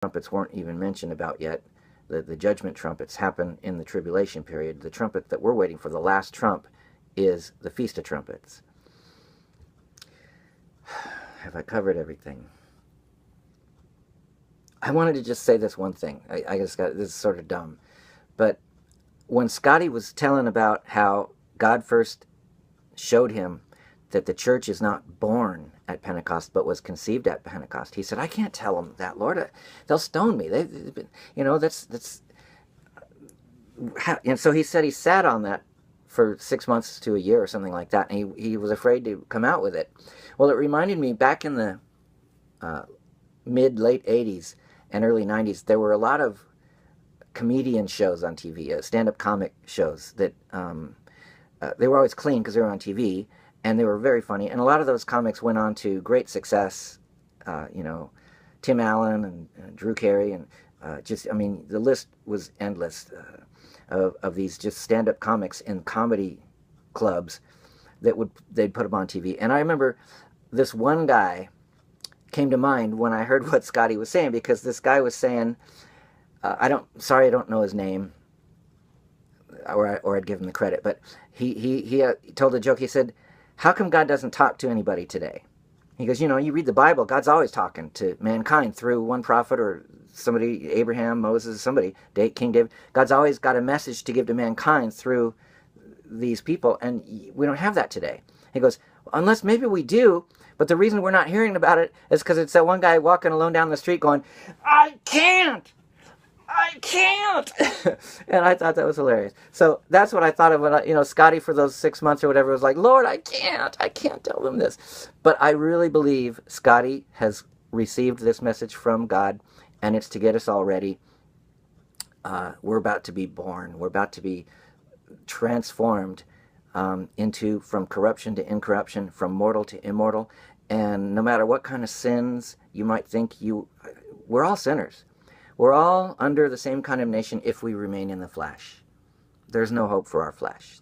trumpets weren't even mentioned about yet. The judgment trumpets happen in the tribulation period. The trumpet that we're waiting for, the last trump, is the Feast of Trumpets. Have I covered everything? I wanted to just say this one thing. I just got, this is sort of dumb. But when Scotty was telling about how God first showed him that the church is not born at Pentecost, but was conceived at Pentecost, he said, I can't tell them that, Lord. They'll stone me. They've been, you know, that's. And so he said he sat on that for 6 months to a year or something like that, and he was afraid to come out with it. Well, it reminded me back in the mid-late 80s and early 90s, there were a lot of comedian shows on TV, stand-up comic shows that they were always clean because they were on TV, and they were very funny. And a lot of those comics went on to great success. You know, Tim Allen and Drew Carey, and just, I mean, the list was endless of these just stand-up comics in comedy clubs that they'd put them on TV. And I remember this one guy came to mind when I heard what Scotty was saying, because this guy was saying, I don't know his name, or I'd give him the credit, but he told a joke. He said, how come God doesn't talk to anybody today? He goes, you know, you read the Bible, God's always talking to mankind through one prophet or somebody, Abraham, Moses, somebody, King David. God's always got a message to give to mankind through these people, and we don't have that today. He goes, unless maybe we do, but the reason we're not hearing about it is because it's that one guy walking alone down the street going, I can't! And I thought that was hilarious. So that's what I thought of when, you know, Scotty for those 6 months or whatever was like, Lord, I can't tell them this. But I really believe Scotty has received this message from God, and it's to get us all ready. We're about to be born. We're about to be transformed from corruption to incorruption, from mortal to immortal. And no matter what kind of sins you might think we're all sinners. We're all under the same condemnation if we remain in the flesh. There's no hope for our flesh.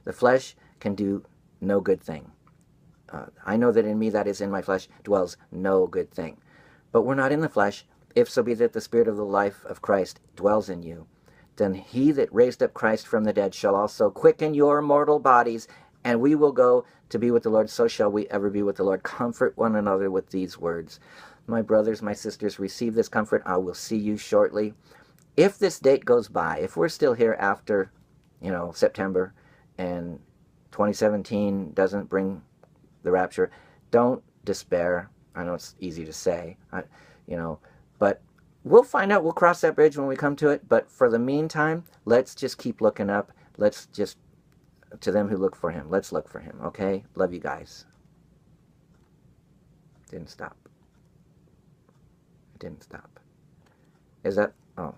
The flesh can do no good thing. I know that in me, that is in my flesh, dwells no good thing. But we're not in the flesh, if so be that the Spirit of the life of Christ dwells in you. Then he that raised up Christ from the dead shall also quicken your mortal bodies, and we will go to be with the Lord. So shall we ever be with the Lord. Comfort one another with these words. My brothers, my sisters, receive this comfort. I will see you shortly. If this date goes by, if we're still here after, you know, September, and 2017 doesn't bring the rapture, don't despair. I know it's easy to say, you know, but we'll find out. We'll cross that bridge when we come to it. But for the meantime, let's just keep looking up. Let's just, to them who look for him, let's look for him, okay? Love you guys. Didn't stop. Is that, oh,